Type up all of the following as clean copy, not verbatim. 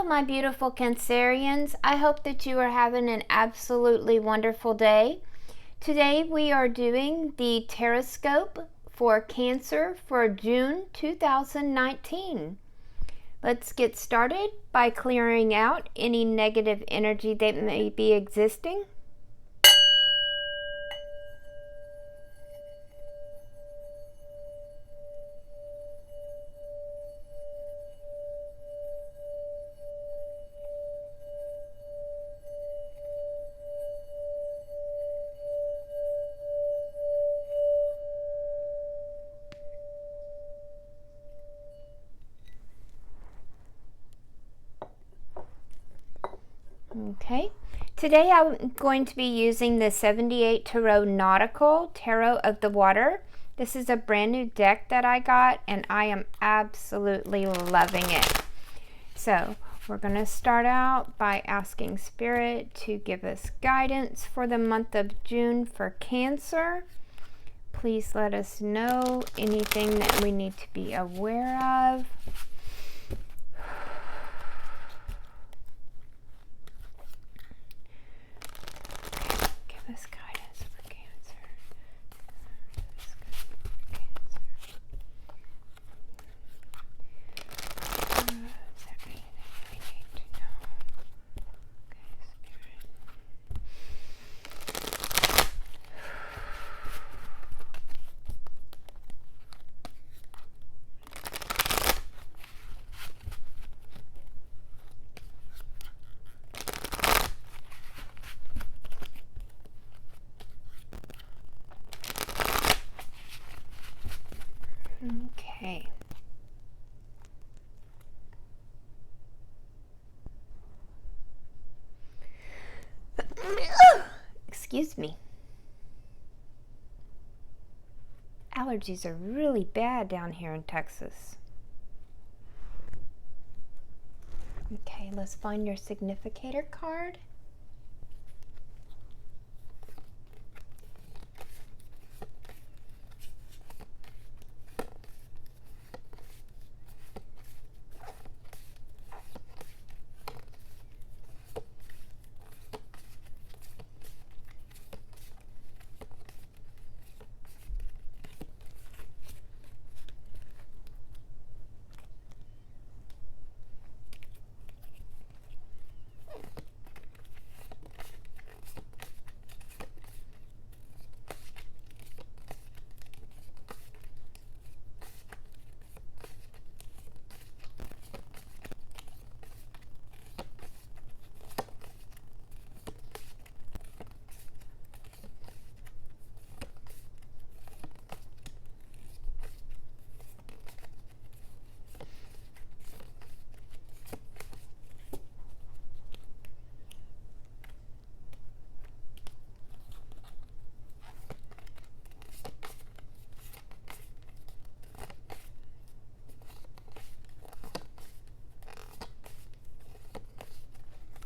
my beautiful Cancerians. I hope that you are having an absolutely wonderful day. Today we are doing the TarotScope for Cancer for June 2019. Let's get started by clearing out any negative energy that may be existing. Okay, today I'm going to be using the 78 Tarot Nautical Tarot of the Water. This is a brand new deck that I got and I am absolutely loving it. So we're going to start out by asking Spirit to give us guidance for the month of June for Cancer. Please let us know anything that we need to be aware of. Give us guidance for Cancer. Is there anything we need to know? Okay, Spirit. Okay. Excuse me. Allergies are really bad down here in Texas. Okay, let's find your significator card.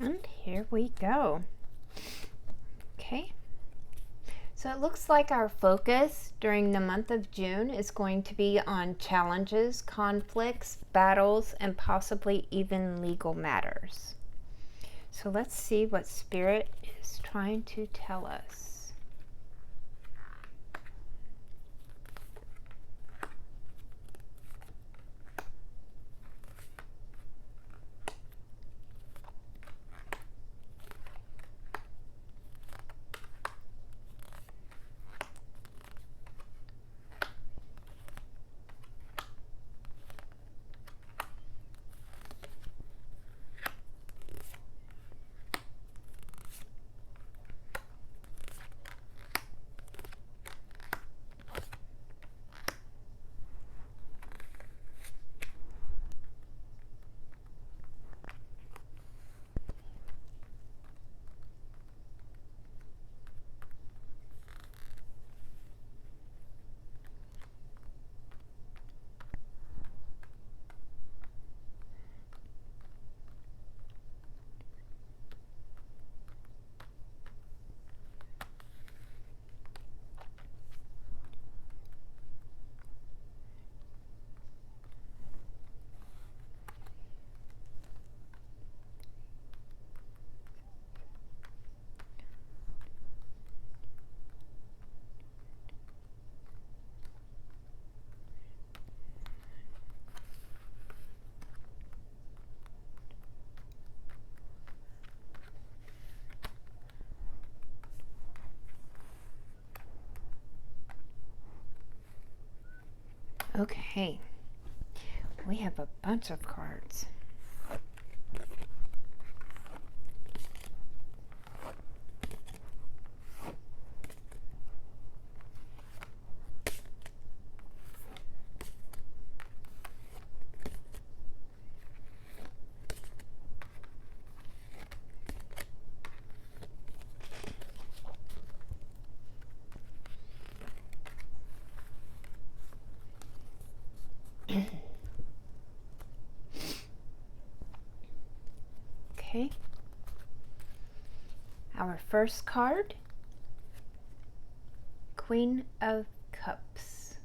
And here we go. Okay. So it looks like our focus during the month of June is going to be on challenges, conflicts, battles, and possibly even legal matters. So let's see what Spirit is trying to tell us. Okay, we have a bunch of cards. Okay. Our first card, Queen of Cups.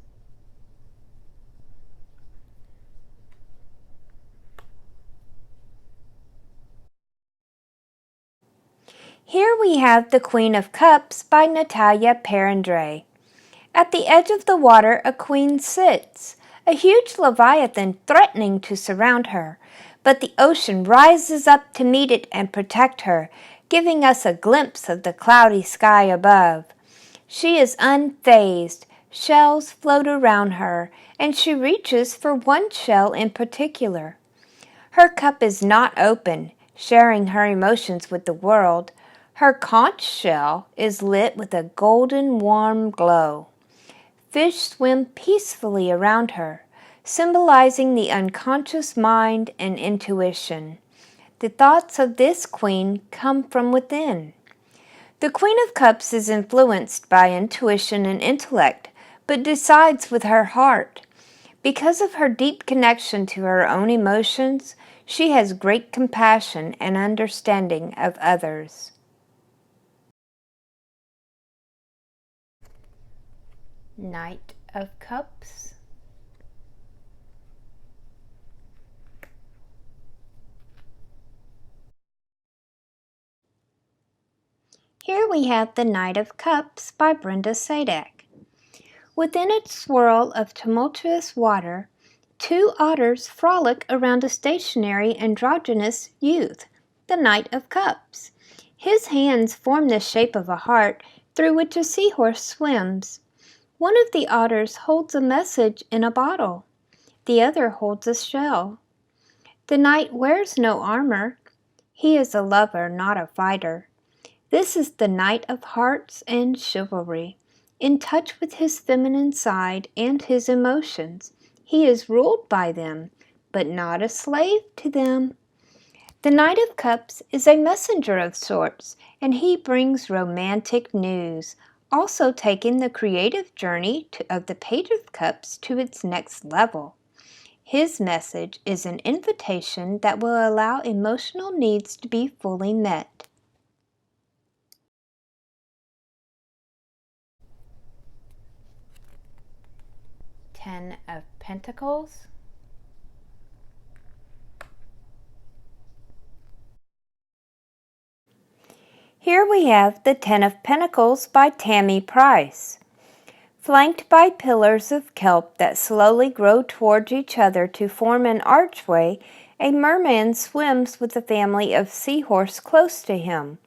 Here we have the Queen of Cups by Natalia Perandre. At the edge of the water a queen sits, a huge leviathan threatening to surround her, but the ocean rises up to meet it and protect her, giving us a glimpse of the cloudy sky above. She is unfazed. Shells float around her, and she reaches for one shell in particular. Her cup is not open, sharing her emotions with the world. Her conch shell is lit with a golden warm glow. Fish swim peacefully around her, symbolizing the unconscious mind and intuition. The thoughts of this queen come from within. The Queen of Cups is influenced by intuition and intellect, but decides with her heart. Because of her deep connection to her own emotions, she has great compassion and understanding of others. Knight of Cups. Here we have the Knight of Cups by Brenda Sadak. Within its swirl of tumultuous water, two otters frolic around a stationary androgynous youth, the Knight of Cups. His hands form the shape of a heart through which a seahorse swims. One of the otters holds a message in a bottle. The other holds a shell. The knight wears no armor. He is a lover, not a fighter. This is the Knight of Hearts and Chivalry. In touch with his feminine side and his emotions, he is ruled by them, but not a slave to them. The Knight of Cups is a messenger of sorts, and he brings romantic news, also taking the creative journey of the Page of Cups to its next level. His message is an invitation that will allow emotional needs to be fully met. Ten of Pentacles. Here we have the Ten of Pentacles by Tammy Price. Flanked by pillars of kelp that slowly grow towards each other to form an archway, a merman swims with a family of seahorse close to him.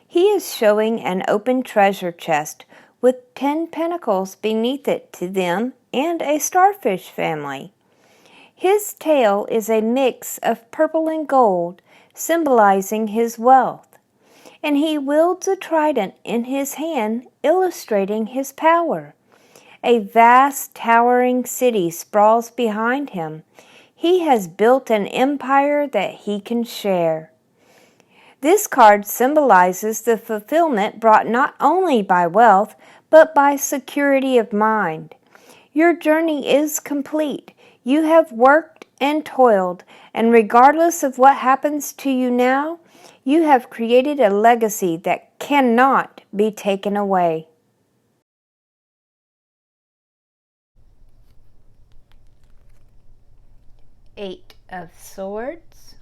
He is showing an open treasure chest with 10 pentacles beneath it to them and a starfish family. His tail is a mix of purple and gold, symbolizing his wealth, and he wields a trident in his hand, illustrating his power. A vast, towering city sprawls behind him. He has built an empire that he can share. This card symbolizes the fulfillment brought not only by wealth, but by security of mind. Your journey is complete. You have worked and toiled, and regardless of what happens to you now, you have created a legacy that cannot be taken away. Eight of Swords.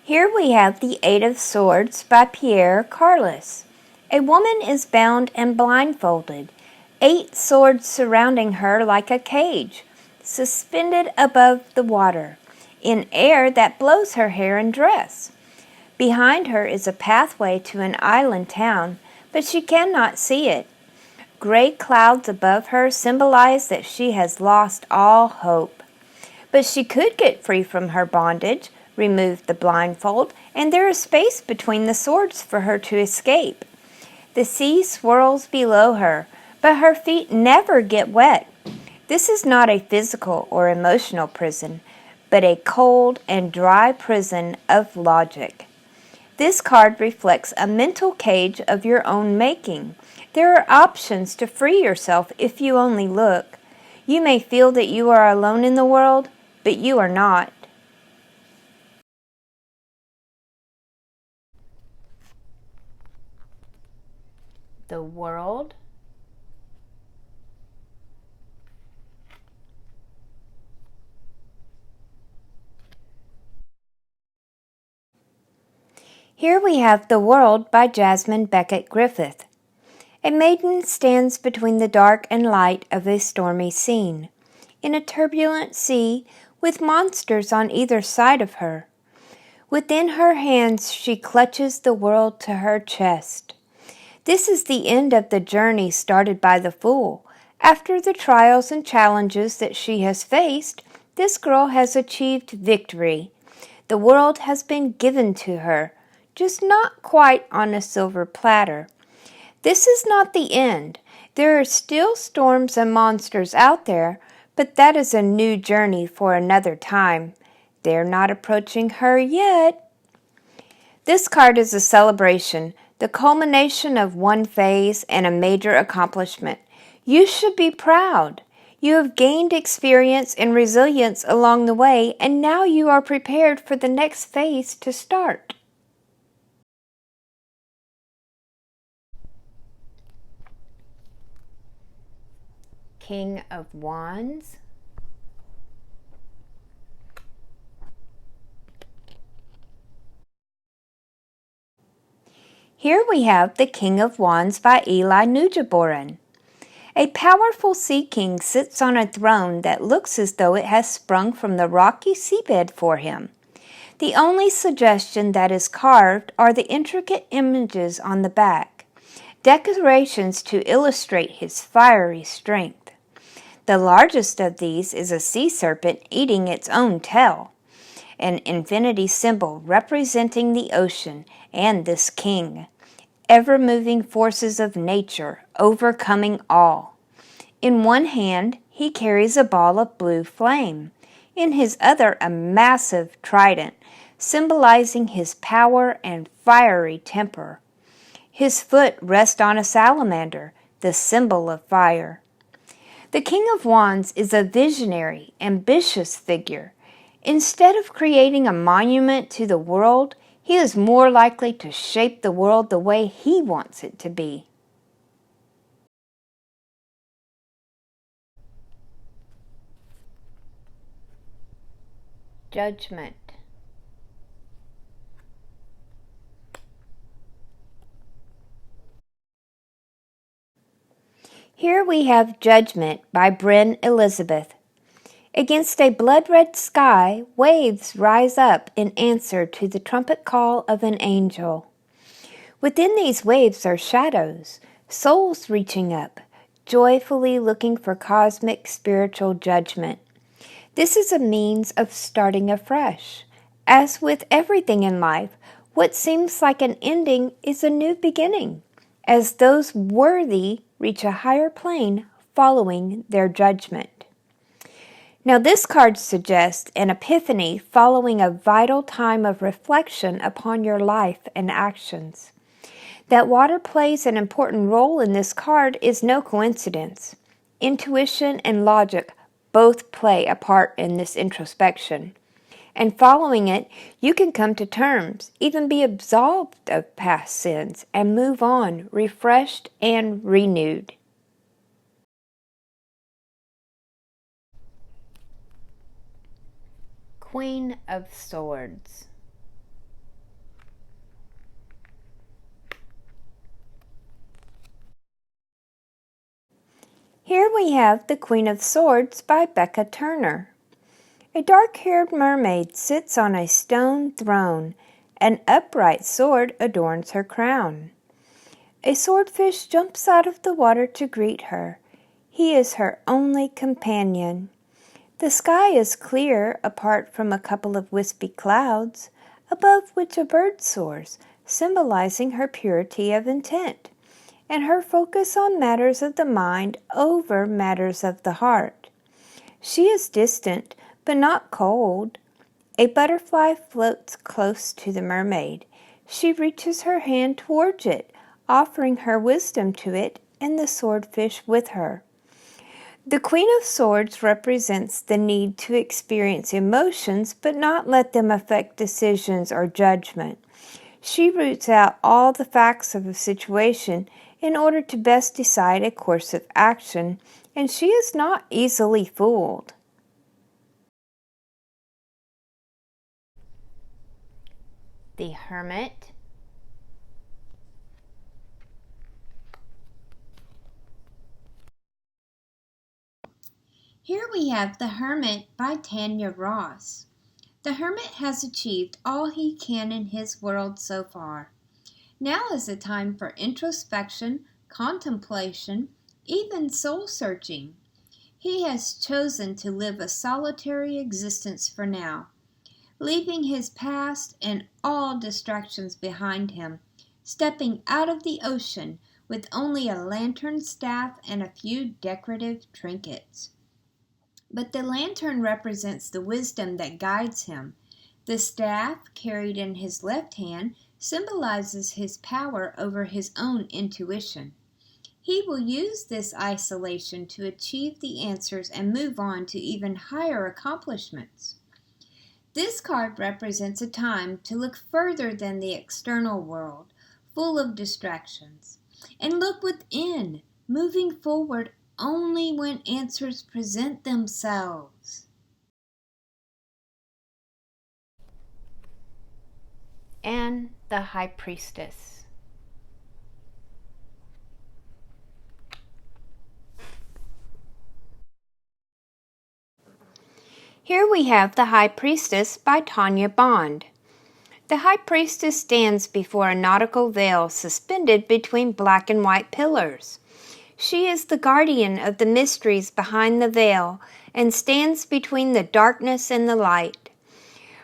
Here we have the Eight of Swords by Pierre Carles. A woman is bound and blindfolded, 8 swords surrounding her like a cage, suspended above the water, in air that blows her hair and dress. Behind her is a pathway to an island town, but she cannot see it. Gray clouds above her symbolize that she has lost all hope. But she could get free from her bondage, remove the blindfold, and there is space between the swords for her to escape. The sea swirls below her, but her feet never get wet. This is not a physical or emotional prison, but a cold and dry prison of logic. This card reflects a mental cage of your own making. There are options to free yourself if you only look. You may feel that you are alone in the world, but you are not. The World. Here we have The World by Jasmine Beckett Griffith. A maiden stands between the dark and light of a stormy scene, in a turbulent sea with monsters on either side of her. Within her hands she clutches the world to her chest. This is the end of the journey started by the fool. After the trials and challenges that she has faced, this girl has achieved victory. The world has been given to her, just not quite on a silver platter. This is not the end. There are still storms and monsters out there, but that is a new journey for another time. They're not approaching her yet. This card is a celebration, the culmination of one phase and a major accomplishment. You should be proud. You have gained experience and resilience along the way, and now you are prepared for the next phase to start. King of Wands. Here we have the King of Wands by Eli Nujaboran. A powerful sea king sits on a throne that looks as though it has sprung from the rocky seabed for him. The only suggestion that is carved are the intricate images on the back, decorations to illustrate his fiery strength. The largest of these is a sea serpent eating its own tail, an infinity symbol representing the ocean and this king, ever-moving forces of nature overcoming all. In one hand, he carries a ball of blue flame. In his other, a massive trident, symbolizing his power and fiery temper. His foot rests on a salamander, the symbol of fire. The King of Wands is a visionary, ambitious figure. Instead of creating a monument to the world, he is more likely to shape the world the way he wants it to be. Judgment. Here we have Judgment by Bryn Elizabeth. Against a blood-red sky, waves rise up in answer to the trumpet call of an angel. Within these waves are shadows, souls reaching up, joyfully looking for cosmic spiritual judgment. This is a means of starting afresh. As with everything in life, what seems like an ending is a new beginning, as those worthy reach a higher plane following their judgment. Now this card suggests an epiphany following a vital time of reflection upon your life and actions. That water plays an important role in this card is no coincidence. Intuition and logic both play a part in this introspection. And following it, you can come to terms, even be absolved of past sins, and move on, refreshed and renewed. Queen of Swords. Here we have the Queen of Swords by Becca Turner. A dark-haired mermaid sits on a stone throne An upright sword adorns her crown. A swordfish jumps out of the water to greet her. He is her only companion. The sky is clear apart from a couple of wispy clouds, above which a bird soars, symbolizing her purity of intent, and her focus on matters of the mind over matters of the heart. She is distant, but not cold. A butterfly floats close to the mermaid. She reaches her hand towards it, offering her wisdom to it and the swordfish with her. The Queen of Swords represents the need to experience emotions but not let them affect decisions or judgment. She roots out all the facts of a situation in order to best decide a course of action, and she is not easily fooled. The Hermit. Here we have The Hermit by Tanya Ross. The hermit has achieved all he can in his world so far. Now is the time for introspection, contemplation, even soul-searching. He has chosen to live a solitary existence for now, leaving his past and all distractions behind him, stepping out of the ocean with only a lantern staff and a few decorative trinkets. But the lantern represents the wisdom that guides him. The staff, carried in his left hand, symbolizes his power over his own intuition. He will use this isolation to achieve the answers and move on to even higher accomplishments. This card represents a time to look further than the external world, full of distractions, and look within, moving forward only when answers present themselves. And the High Priestess. Here we have The High Priestess by Tanya Bond. The High Priestess stands before a nautical veil suspended between black and white pillars. She is the guardian of the mysteries behind the veil and stands between the darkness and the light.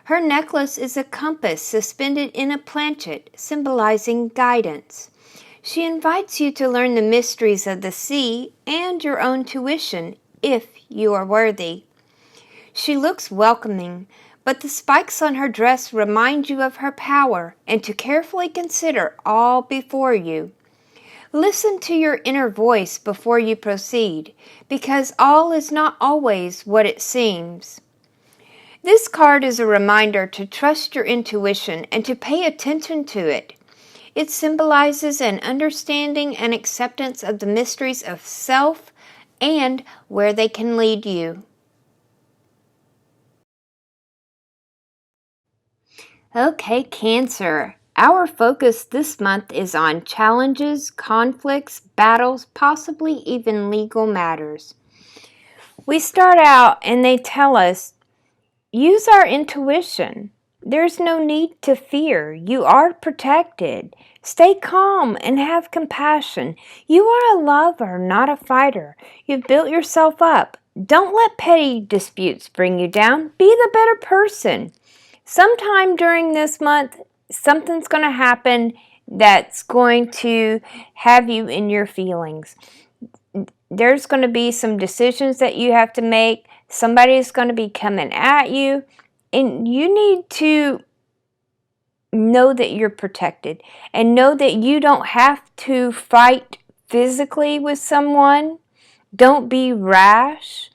Her necklace is a compass suspended in a planchet, symbolizing guidance. She invites you to learn the mysteries of the sea and your own tuition, if you are worthy. She looks welcoming, but the spikes on her dress remind you of her power and to carefully consider all before you. Listen to your inner voice before you proceed, because all is not always what it seems. This card is a reminder to trust your intuition and to pay attention to it. It symbolizes an understanding and acceptance of the mysteries of self and where they can lead you. Okay, Cancer. Our focus this month is on challenges, conflicts, battles, possibly even legal matters. We start out and they tell us, use our intuition. There's no need to fear. You are protected. Stay calm and have compassion. You are a lover, not a fighter. You've built yourself up. Don't let petty disputes bring you down. Be the better person. Sometime during this month, something's going to happen that's going to have you in your feelings. There's going to be some decisions that you have to make. Somebody's going to be coming at you, and you need to know that you're protected and know that you don't have to fight physically with someone. Don't be rash.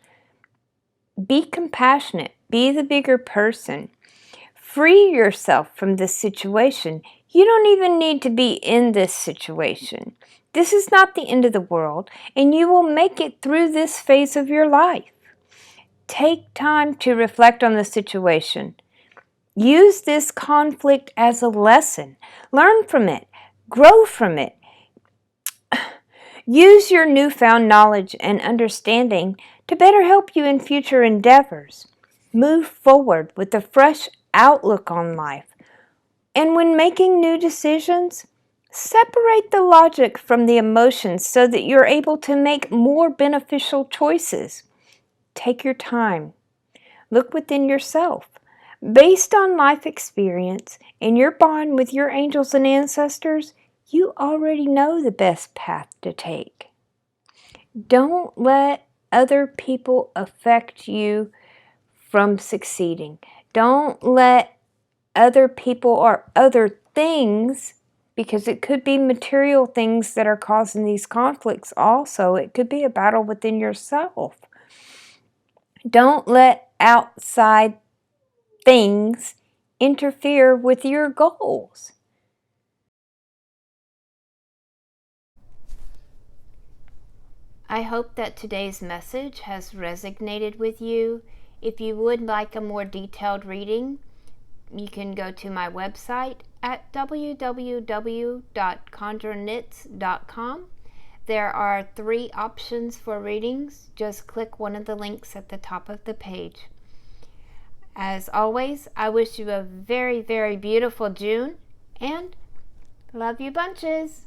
Be compassionate. Be the bigger person. Free yourself from this situation. You don't even need to be in this situation. This is not the end of the world, and you will make it through this phase of your life. Take time to reflect on the situation. Use this conflict as a lesson. Learn from it. Grow from it. Use your newfound knowledge and understanding to better help you in future endeavors. Move forward with a fresh outlook on life. And when making new decisions, separate the logic from the emotions so that you're able to make more beneficial choices. Take your time. Look within yourself. Based on life experience and your bond with your angels and ancestors, you already know the best path to take. Don't let other people affect you from succeeding. Don't let other people or other things, because it could be material things that are causing these conflicts also. It could be a battle within yourself. Don't let outside things interfere with your goals. I hope that today's message has resonated with you. If you would like a more detailed reading, you can go to my website at www.conjureknits.com. There are 3 options for readings. Just click one of the links at the top of the page. As always, I wish you a very, very beautiful June and love you bunches.